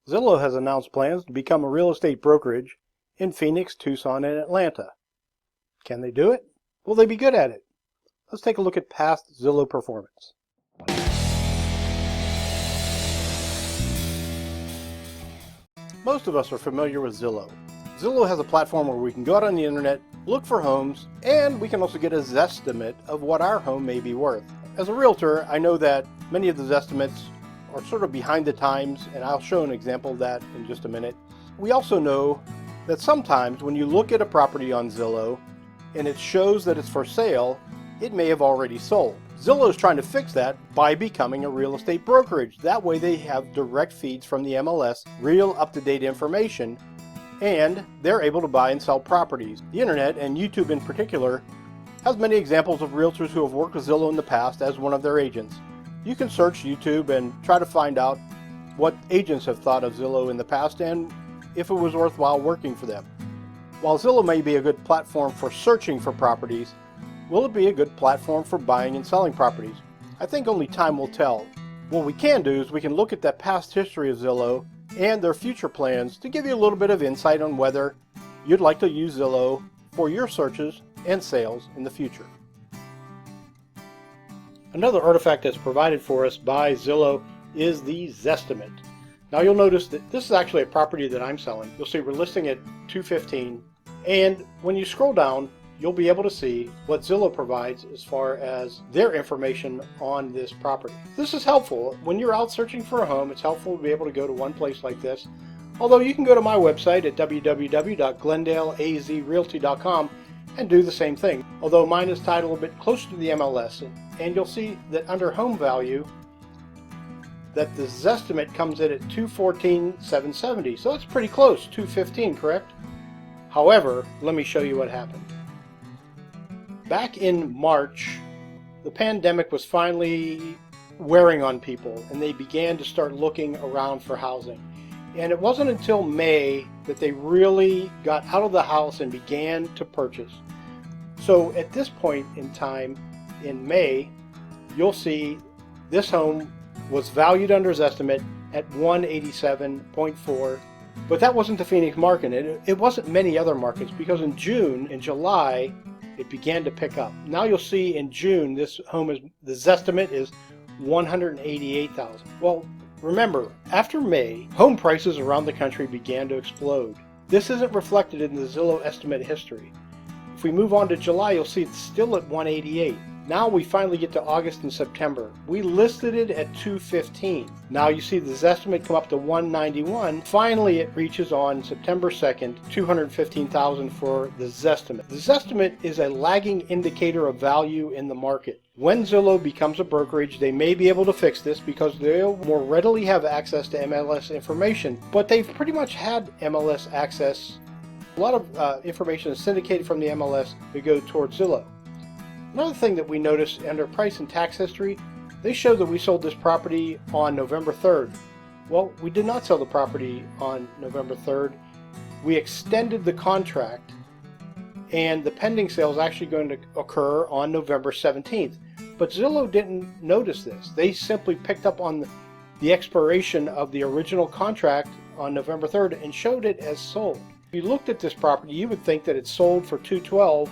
Zillow has announced plans to become a real estate brokerage in Phoenix, Tucson, and Atlanta. Can they do it? Will they be good at it? Let's take a look at past Zillow performance. Most of us are familiar with Zillow. Zillow has a platform where we can go out on the internet, look for homes, and we can also get a Zestimate of what our home may be worth. As a realtor, I know that many of the Zestimates are sort of behind the times, and I'll show an example of that in just a minute. We also know that sometimes when you look at a property on Zillow and it shows that it's for sale, it may have already sold. Zillow is trying to fix that by becoming a real estate brokerage. That way they have direct feeds from the MLS, real up-to-date information, and they're able to buy and sell properties. The internet, and YouTube in particular, has many examples of realtors who have worked with Zillow in the past as one of their agents. You can search YouTube and try to find out what agents have thought of Zillow in the past and if it was worthwhile working for them. While Zillow may be a good platform for searching for properties, will it be a good platform for buying and selling properties? I think only time will tell. What we can do is we can look at that past history of Zillow and their future plans to give you a little bit of insight on whether you'd like to use Zillow for your searches and sales in the future. Another artifact that's provided for us by Zillow is the Zestimate. Now you'll notice that this is actually a property that I'm selling. You'll see we're listing at $215, and when you scroll down, you'll be able to see what Zillow provides as far as their information on this property. This is helpful. When you're out searching for a home, it's helpful to be able to go to one place like this. Although you can go to my website at www.glendaleazrealty.com and do the same thing. Although mine is tied a little bit closer to the MLS, and you'll see that under home value that the Zestimate comes in at $214,770. So it's pretty close, $215, correct? However, let me show you what happened. Back in March, the pandemic was finally wearing on people, and they began to start looking around for housing. And it wasn't until May that they really got out of the house and began to purchase. So at this point in time, in May, you'll see this home was valued under Zestimate at $187.4. But that wasn't the Phoenix market. It wasn't many other markets, because in June and July, it began to pick up. Now you'll see in June, this home is, the Zestimate is $188,000. Well, remember, after May, home prices around the country began to explode. This isn't reflected in the Zillow estimate history. If we move on to July, you'll see it's still at $188. Now we finally get to August and September. We listed it at $215. Now you see the Zestimate come up to $191. Finally it reaches on September 2nd, $215,000 for the Zestimate. The Zestimate is a lagging indicator of value in the market. When Zillow becomes a brokerage, they may be able to fix this because they'll more readily have access to MLS information, but they've pretty much had MLS access. A lot of information is syndicated from the MLS to go towards Zillow. Another thing that we noticed under price and tax history, they show that we sold this property on November 3rd. Well, we did not sell the property on November 3rd. We extended the contract, and the pending sale is actually going to occur on November 17th. But Zillow didn't notice this. They simply picked up on the expiration of the original contract on November 3rd and showed it as sold. If you looked at this property, you would think that it sold for $212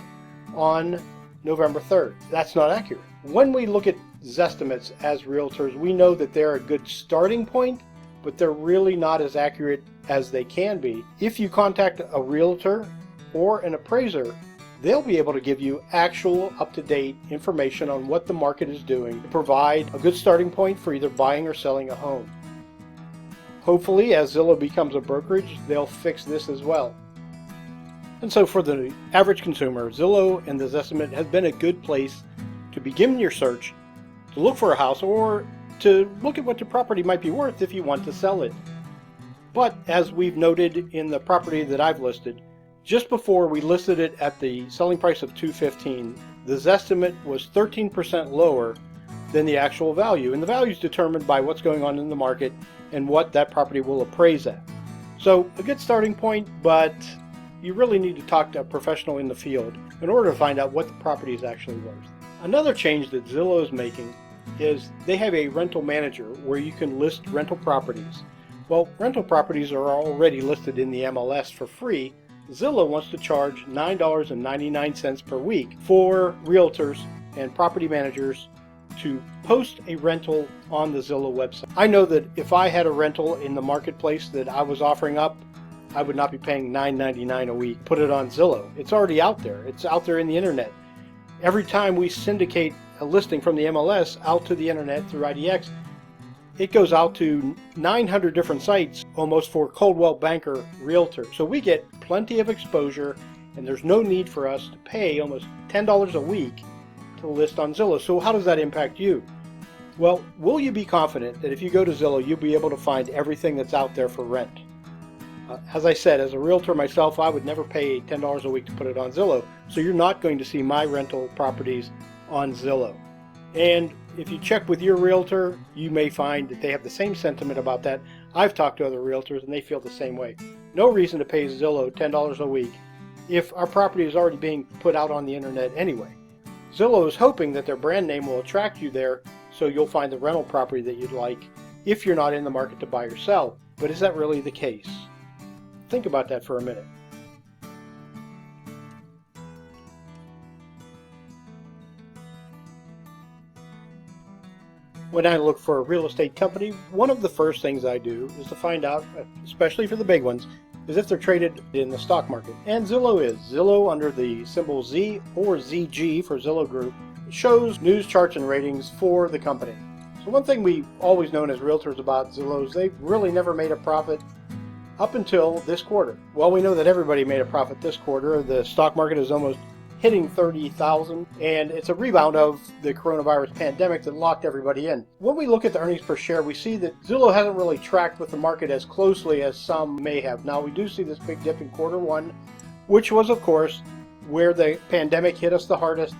on November 3rd. That's not accurate. When we look at Zestimates as realtors, we know that they're a good starting point, but they're really not as accurate as they can be. If you contact a realtor or an appraiser, they'll be able to give you actual up-to-date information on what the market is doing to provide a good starting point for either buying or selling a home. Hopefully, as Zillow becomes a brokerage, they'll fix this as well. And so for the average consumer, Zillow and the Zestimate has been a good place to begin your search, to look for a house, or to look at what your property might be worth if you want to sell it. But as we've noted in the property that I've listed, just before we listed it at the selling price of $215, the Zestimate was 13% lower than the actual value. And the value is determined by what's going on in the market and what that property will appraise at. So a good starting point, but you really need to talk to a professional in the field in order to find out what the property is actually worth. Another change that Zillow is making is they have a rental manager where you can list rental properties. Well, rental properties are already listed in the MLS for free. Zillow wants to charge $9.99 per week for realtors and property managers to post a rental on the Zillow website. I know that if I had a rental in the marketplace that I was offering up, I would not be paying $9.99 a week. Put it on Zillow. It's already out there. It's out there in the internet. Every time we syndicate a listing from the MLS out to the internet through IDX, it goes out to 900 different sites, almost for Coldwell Banker realtors. So we get plenty of exposure, and there's no need for us to pay almost $10 a week to list on Zillow. So how does that impact you? Well, will you be confident that if you go to Zillow, you'll be able to find everything that's out there for rent? As I said, as a realtor myself, I would never pay $10 a week to put it on Zillow. So you're not going to see my rental properties on Zillow. And if you check with your realtor, you may find that they have the same sentiment about that. I've talked to other realtors and they feel the same way. No reason to pay Zillow $10 a week if our property is already being put out on the internet anyway. Zillow is hoping that their brand name will attract you there so you'll find the rental property that you'd like if you're not in the market to buy or sell. But is that really the case? Think about that for a minute. When I look for a real estate company, one of the first things I do is to find out, especially for the big ones, is if they're traded in the stock market. And Zillow is. Zillow, under the symbol Z or ZG for Zillow Group, shows news charts and ratings for the company. So one thing we've always known as realtors about Zillow is they've really never made a profit up until this quarter. Well, we know that everybody made a profit this quarter. The stock market is almost hitting 30,000, and it's a rebound of the coronavirus pandemic that locked everybody in. When we look at the earnings per share, we see that Zillow hasn't really tracked with the market as closely as some may have. Now, we do see this big dip in quarter one, which was, of course, where the pandemic hit us the hardest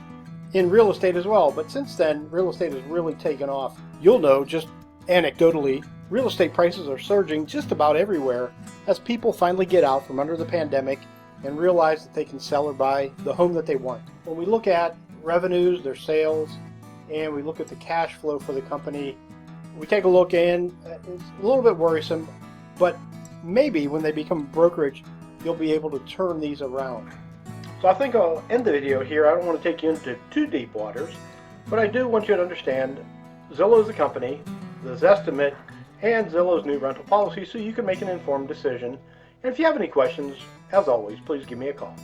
in real estate as well. But since then, real estate has really taken off. You'll know, just anecdotally, real estate prices are surging just about everywhere as people finally get out from under the pandemic and realize that they can sell or buy the home that they want. When we look at revenues, their sales, and we look at the cash flow for the company, we take a look and it's a little bit worrisome, but maybe when they become brokerage, you'll be able to turn these around. So I think I'll end the video here. I don't want to take you into too deep waters, but I do want you to understand Zillow is the company, the Zestimate, and Zillow's new rental policy so you can make an informed decision. And if you have any questions, as always, please give me a call.